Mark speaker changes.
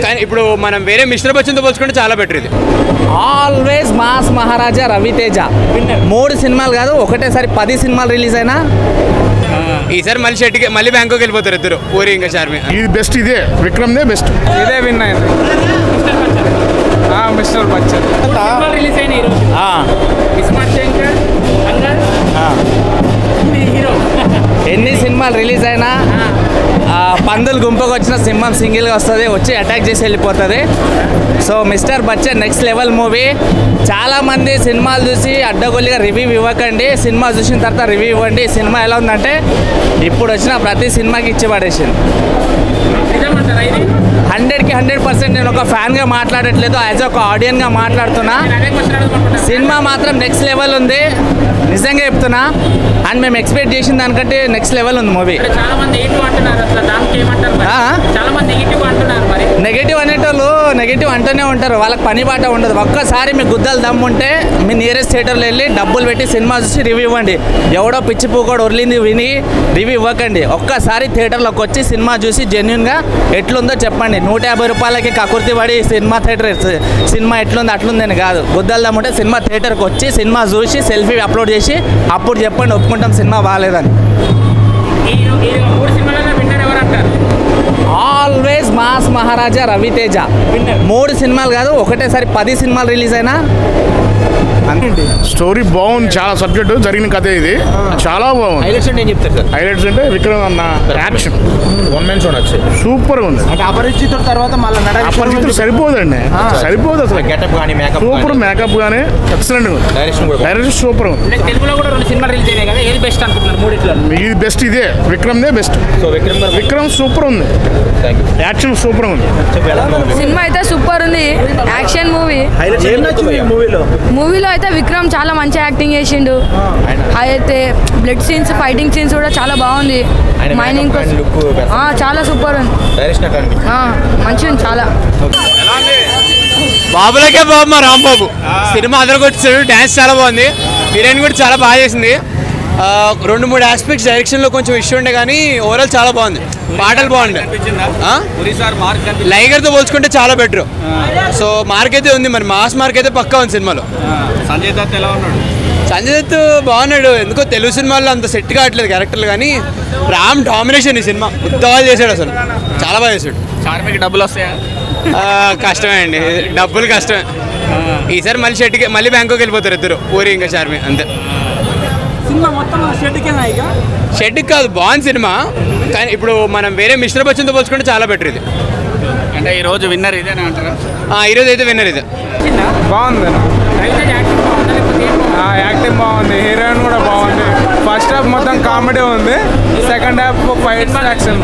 Speaker 1: కానీ ఇప్పుడు మనం వేరే మిస్టర్ బచ్చన్తో పోల్చుకుంటే చాలా బెటర్ ఇది.
Speaker 2: ఆల్వేస్ మాస్ మహారాజా రవితేజ 3 సినిమాలు కాదు ఒకటేసారి 10 సినిమాలు రిలీజ్ అయినా
Speaker 1: ఈసారి మళ్ళీ షెట్కి మళ్ళీ బ్యాంకాక్ వెళ్ళిపోతారు ఇద్దరు, పూరి ఇంకా చార్మి.
Speaker 3: ఇది బెస్ట్, ఇదే విక్రమ్దే బెస్ట్,
Speaker 4: ఇదే విన్ అయింది. మిస్టర్ బచ్చన్
Speaker 5: రిలీజ్ అయిన
Speaker 2: ఎన్ని సినిమాలు రిలీజ్ అయినా పందులు గుంపుకు వచ్చిన సింహం సింగిల్గా వస్తుంది, వచ్చి అటాక్ చేసి వెళ్ళిపోతుంది. So mister Bachchan next level movie. చాలామంది సినిమాలు చూసి అడ్డగొల్లిగా రివ్యూ ఇవ్వకండి, సినిమా చూసిన తర్వాత రివ్యూ ఇవ్వండి. సినిమా ఎలా ఉందంటే ఇప్పుడు వచ్చిన ప్రతి సినిమాకి ఇచ్చి పడేసింది. 100కి 100% నేను ఒక ఫ్యాన్గా మాట్లాడట్లేదు, యాజ్ ఒక ఆడియన్గా మాట్లాడుతున్నా. సినిమా మాత్రం నెక్స్ట్ లెవెల్ ఉంది, నిజంగా చెప్తున్నా. అండ్ మేము ఎక్స్పెక్ట్ చేసిన దానికంటే నెక్స్ట్ లెవెల్ ఉంది మూవీ. నెగిటివ్ అనేటోళ్ళు నెగిటివ్ అంటూనే ఉంటారు, వాళ్ళకి పని బాట ఉండదు. ఒక్కసారి మీ గుద్దలు దమ్ము ఉంటే మీ నియరెస్ట్ థియేటర్లో వెళ్ళి డబ్బులు పెట్టి సినిమా చూసి రివ్యూ ఇవ్వండి. ఎవడో పిచ్చి పూకోడు ఒర్లింది విని రివ్యూ ఇవ్వకండి. ఒక్కసారి థియేటర్లోకి వచ్చి సినిమా చూసి జెన్యున్గా ఎట్లుందో చెప్పండి. 150 రూపాయలకి కకుర్తి పడి సినిమా ఎట్లుంది అట్లుందని కాదు. గుద్దలు దమ్ము ఉంటే సినిమా థియేటర్కి వచ్చి సినిమా చూసి సెల్ఫీ అప్లోడ్ చేసి అప్పుడు చెప్పండి ఒప్పుకుంటాం సినిమా బాగాలేదని. ఆల్వేస్ మాస్ మహారాజా రవితేజ 3 సినిమాలు కాదు ఒకటేసారి 10 సినిమాలు రిలీజ్ అయినా
Speaker 3: స్టోరీ బాగుంది, చాలా సబ్జెక్టు జరిగిన కథ ఇది, చాలా బాగుంది.
Speaker 6: హైలైట్స్ అంటే ఏం చెప్తారు సార్?
Speaker 3: హైలైట్స్ అంటే విక్రమ్ అన్న యాక్షన్
Speaker 6: వన్ మ్యాన్ షో నచ్చు
Speaker 3: సూపర్ ఉంది.
Speaker 6: అంటే అపరిచితుడు తర్వాత మళ్ళీ
Speaker 3: అపరిచితుడు సరిపోదండి, సరిపోదు అసలు.
Speaker 6: గెటప్ కానీ మేకప్
Speaker 3: సూపర్, మేకప్ కానీ ఎక్సలెంట్ ఉంది, డైరెక్షన్ సూపర్ ఉంది.
Speaker 5: తెలుగులో కూడా 2 సినిమాలు రిలీజ్ అయినాయి కదా, ఏది బెస్ట్ అనుకుంటున్నారు మూడిట్లో?
Speaker 3: ఇది బెస్ట్, ఇదే విక్రమ్దే బెస్ట్.
Speaker 6: సో
Speaker 3: విక్రమ్ సూపర్ ఉంది, యాక్షన్ సూపర్ ఉంది.
Speaker 7: సినిమా అయితే సూపర్ ఉంది, యాక్షన్ మూవీ. మూవీలో అయితే విక్రమ్ చాలా మంచి యాక్టింగ్ చేసిండు. అయితే బ్లడ్ సీన్స్, ఫైటింగ్ సీన్స్ కూడా చాలా బాగుంది. మైనింగ్ చాలా సూపర్ ఉంది, మంచిగా ఉంది చాలా.
Speaker 1: బాబులకే బాబు మా రాంబాబు సినిమా అదరగొచ్చాడు, డ్యాన్స్ చాలా బాగుంది, హీరోయిన్ కూడా చాలా బాగా చేసింది. 2-3 ఆస్పెక్ట్స్ డైరెక్షన్లో కొంచెం ఇష్యూ ఉండే కానీ ఓవరాల్ చాలా బాగుంది, పాటలు బాగుండే. లైగర్తో పోల్చుకుంటే చాలా బెటర్. సో మార్క్ అయితే ఉంది, మరి మాస్ మార్క్ అయితే పక్కా ఉంది సినిమాలో.
Speaker 4: సంజయ్ దత్ ఎలా ఉన్నాడు?
Speaker 1: సంజయ్ దత్ బాగున్నాడు, ఎందుకో తెలుగు సినిమాల్లో అంత సెట్ కావట్లేదు క్యారెక్టర్లు, కానీ రామ్ డామినేషన్ ఈ సినిమా ఉద్యోగాలు చేశాడు, అసలు చాలా బాగా చేశాడు.
Speaker 4: చార్మికి డబ్బులు వస్తాయా?
Speaker 1: కష్టమే అండి, డబ్బులు కష్టమే. ఈసారి మళ్ళీ షెట్కి మళ్ళీ బ్యాంకాక్ వెళ్ళిపోతారు ఇద్దరు, పూరి ఇంకా చార్మి, అంతే. షెడ్కి కాదు, బాగుంది సినిమా, కానీ ఇప్పుడు మనం వేరే మిస్టర్ బచ్చన్తో పోల్చుకుంటే చాలా బెటర్ ఇది.
Speaker 4: అంటే ఈరోజు విన్నర్ ఇదేనా అంటారా?
Speaker 1: ఈరోజు అయితే విన్నర్ ఇదే.
Speaker 4: బాగుంది, యాక్టింగ్ బాగుంది, హీరోయిన్ కూడా బాగుంది. ఫస్ట్ హాఫ్ మొత్తం కామెడీ ఉంది, సెకండ్ హాఫ్ ఫైట్స్ యాక్షన్.